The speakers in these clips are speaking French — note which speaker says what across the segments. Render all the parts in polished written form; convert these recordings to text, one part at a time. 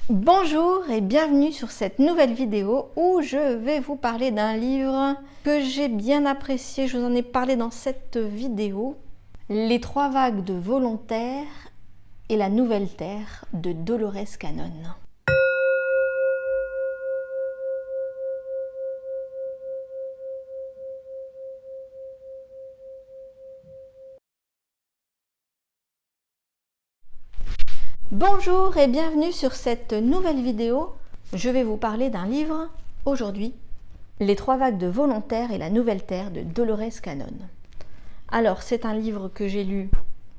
Speaker 1: Bonjour et bienvenue sur cette nouvelle vidéo où je vais vous parler d'un livre que j'ai bien apprécié. Je vous en ai parlé dans cette vidéo. Les trois vagues de Volontaire et la Nouvelle Terre de Dolores Cannon. Bonjour et bienvenue sur cette nouvelle vidéo. Je vais vous parler d'un livre aujourd'hui, Les trois vagues de Volontaire et la Nouvelle Terre de Dolores Cannon. Alors, c'est un livre que j'ai lu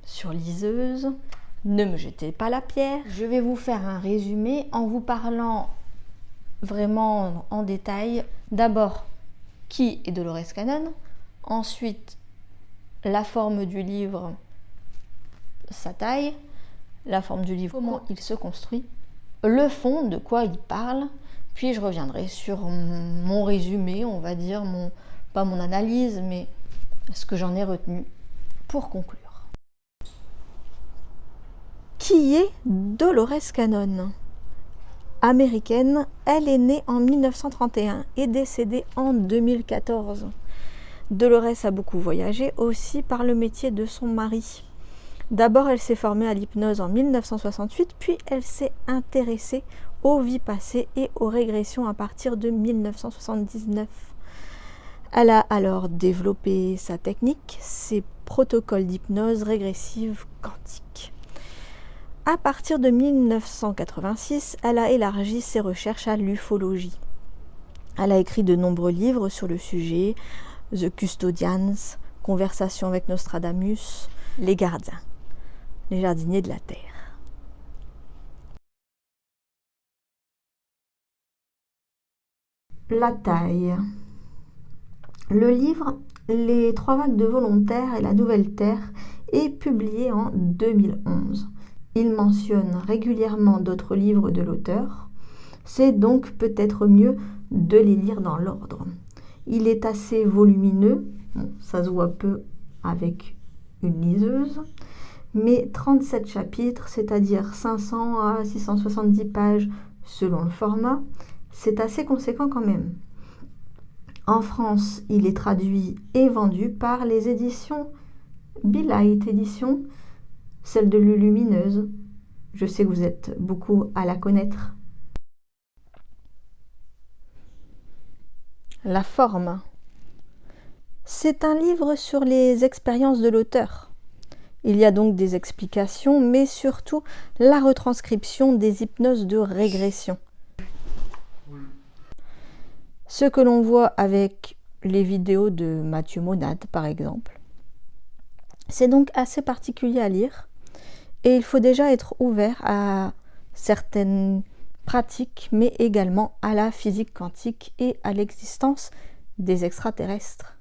Speaker 1: sur liseuse. Ne me jetez pas la pierre. Je vais vous faire un résumé en vous parlant vraiment en détail. D'abord, qui est Dolores Cannon. Ensuite, la forme du livre, sa taille. La forme du livre, comment il se construit. Le fond, de quoi il parle. Puis je reviendrai sur mon résumé, on va dire, pas mon analyse, mais ce que j'en ai retenu pour conclure. Qui est Dolores Cannon? Américaine, elle est née en 1931 et décédée en 2014. Dolores a beaucoup voyagé aussi par le métier de son mari. D'abord, elle s'est formée à l'hypnose en 1968, puis elle s'est intéressée aux vies passées et aux régressions à partir de 1979. Elle a alors développé sa technique, ses protocoles d'hypnose régressive quantique. À partir de 1986, elle a élargi ses recherches à l'ufologie. Elle a écrit de nombreux livres sur le sujet, The Custodians, Conversation avec Nostradamus, Les Gardiens, les jardiniers de la Terre. La taille. Le livre Les trois vagues de Volontaire et la Nouvelle Terre est publié en 2011. Il mentionne régulièrement d'autres livres de l'auteur. C'est donc peut-être mieux de les lire dans l'ordre. Il est assez volumineux, ça se voit peu avec une liseuse, mais 37 chapitres, c'est-à-dire 500 à 670 pages selon le format, c'est assez conséquent quand même. En France, il est traduit et vendu par les éditions Bilight Éditions, celle de Lulumineuse. Je sais que vous êtes beaucoup à la connaître. La forme. C'est un livre sur les expériences de l'auteur. Il y a donc des explications, mais surtout la retranscription des hypnoses de régression. Ce que l'on voit avec les vidéos de Mathieu Monade, par exemple. C'est donc assez particulier à lire et il faut déjà être ouvert à certaines pratiques, mais également à la physique quantique et à l'existence des extraterrestres.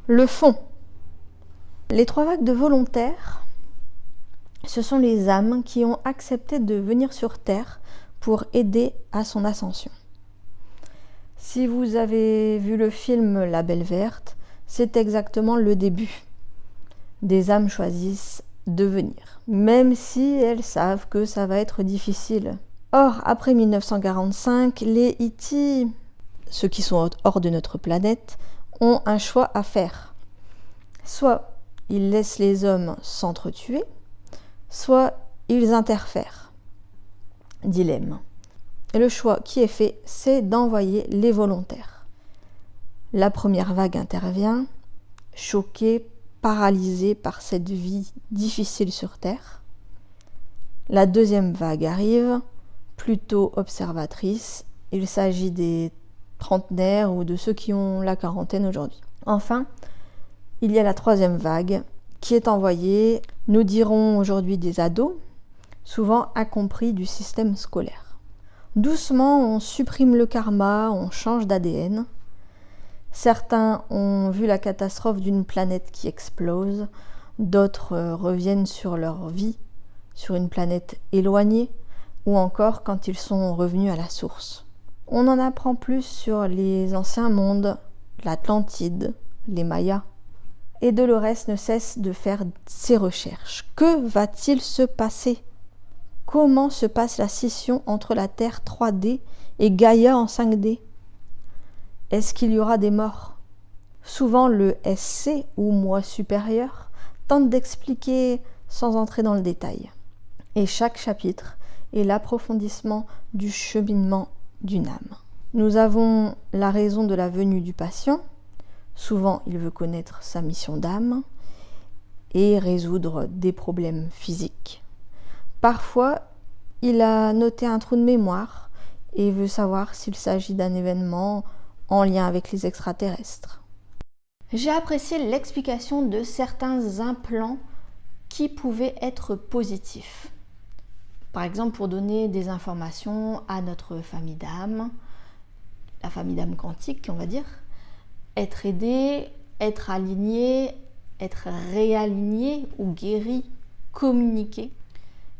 Speaker 1: Le fond. Les trois vagues de Volontaire, ce sont les âmes qui ont accepté de venir sur Terre pour aider à son ascension. Si vous avez vu le film La Belle Verte, c'est exactement le début. Des âmes choisissent de venir, même si elles savent que ça va être difficile. Or, après 1945, les E.T., ceux qui sont hors de notre planète, ont un choix à faire. Soit ils laissent les hommes s'entretuer, soit ils interfèrent. Dilemme. Et le choix qui est fait, c'est d'envoyer les volontaires. La première vague intervient, choquée, paralysée par cette vie difficile sur Terre. La deuxième vague arrive, plutôt observatrice. Il s'agit des trentenaires ou de ceux qui ont la quarantaine aujourd'hui. Enfin, il y a la troisième vague qui est envoyée, nous dirons aujourd'hui des ados, souvent incompris du système scolaire. Doucement, on supprime le karma, on change d'ADN. Certains ont vu la catastrophe d'une planète qui explose, d'autres reviennent sur leur vie, sur une planète éloignée, ou encore quand ils sont revenus à la source. On en apprend plus sur les anciens mondes, l'Atlantide, les Mayas. Et Dolores ne cesse de faire ses recherches. Que va-t-il se passer ? comment se passe la scission entre la Terre 3D et Gaïa en 5D? Est-ce qu'il y aura des morts? Souvent le SC, ou moi supérieur, tente d'expliquer sans entrer dans le détail. Et chaque chapitre est l'approfondissement du cheminement d'une âme. Nous avons la raison de la venue du patient. Souvent, il veut connaître sa mission d'âme et résoudre des problèmes physiques. Parfois, il a noté un trou de mémoire et veut savoir s'il s'agit d'un événement en lien avec les extraterrestres. J'ai apprécié l'explication de certains implants qui pouvaient être positifs. Par exemple, pour donner des informations à notre famille d'âme, la famille d'âme quantique, on va dire, être aidé, être aligné, être réaligné ou guéri, communiquer.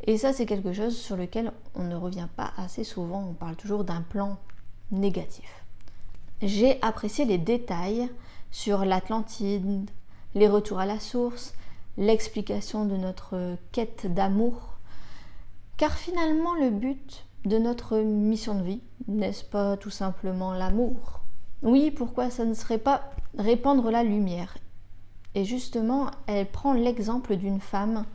Speaker 1: Et ça, c'est quelque chose sur lequel on ne revient pas assez souvent, on parle toujours d'un plan négatif. J'ai apprécié les détails sur l'Atlantide, les retours à la source, l'explication de notre quête d'amour, car finalement le but de notre mission de vie, n'est-ce pas tout simplement l'amour? Oui, pourquoi ça ne serait pas répandre la lumière? Et justement, elle prend l'exemple d'une femme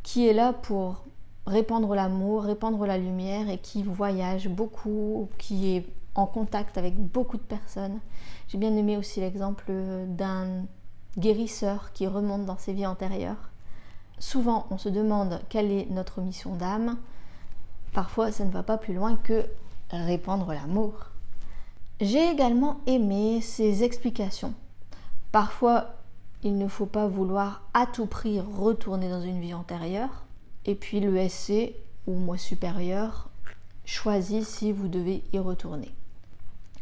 Speaker 1: qui est là pour répandre l'amour, répandre la lumière et qui voyage beaucoup, qui est en contact avec beaucoup de personnes. J'ai bien aimé aussi l'exemple d'un guérisseur qui remonte dans ses vies antérieures. Souvent, on se demande quelle est notre mission d'âme. Parfois, ça ne va pas plus loin que répandre l'amour. J'ai également aimé ces explications. Parfois, il ne faut pas vouloir à tout prix retourner dans une vie antérieure. Et puis le SC, ou moi supérieur, choisit si vous devez y retourner.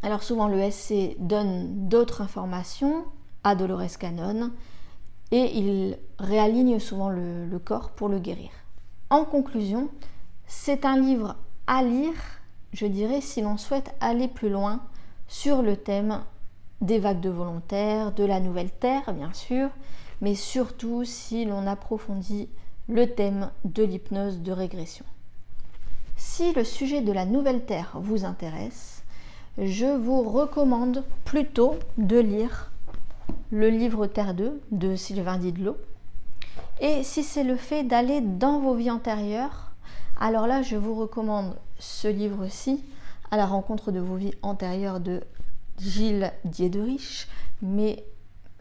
Speaker 1: Alors souvent le SC donne d'autres informations à Dolores Cannon et il réaligne souvent le corps pour le guérir. En conclusion, c'est un livre à lire, je dirais, si l'on souhaite aller plus loin sur le thème des vagues de volontaires, de la nouvelle Terre bien sûr, mais surtout si l'on approfondit le thème de l'hypnose de régression. Si le sujet de la nouvelle Terre vous intéresse, je vous recommande plutôt de lire le livre Terre 2 de Sylvain Didlot. Et si c'est le fait d'aller dans vos vies antérieures, alors là je vous recommande ce livre-ci, À la rencontre de vos vies antérieures de Gilles Diederich, mais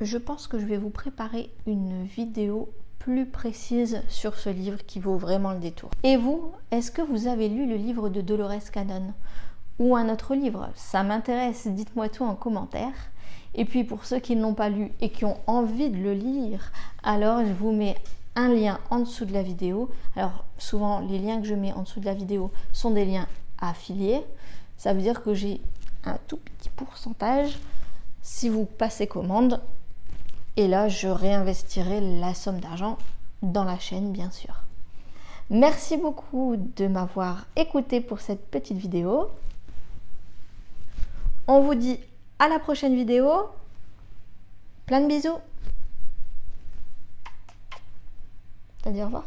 Speaker 1: je pense que je vais vous préparer une vidéo plus précise sur ce livre qui vaut vraiment le détour. Et vous, est-ce que vous avez lu le livre de Dolores Cannon ou un autre livre? Ça m'intéresse, dites-moi tout en commentaire. Et puis pour ceux qui ne l'ont pas lu et qui ont envie de le lire, alors je vous mets un lien en dessous de la vidéo. Alors souvent les liens que je mets en dessous de la vidéo sont des liens affiliés. Ça veut dire que j'ai un tout petit pourcentage si vous passez commande. Et là, je réinvestirai la somme d'argent dans la chaîne, bien sûr. Merci beaucoup de m'avoir écouté pour cette petite vidéo. On vous dit à la prochaine vidéo. Plein de bisous. T'as dit au revoir?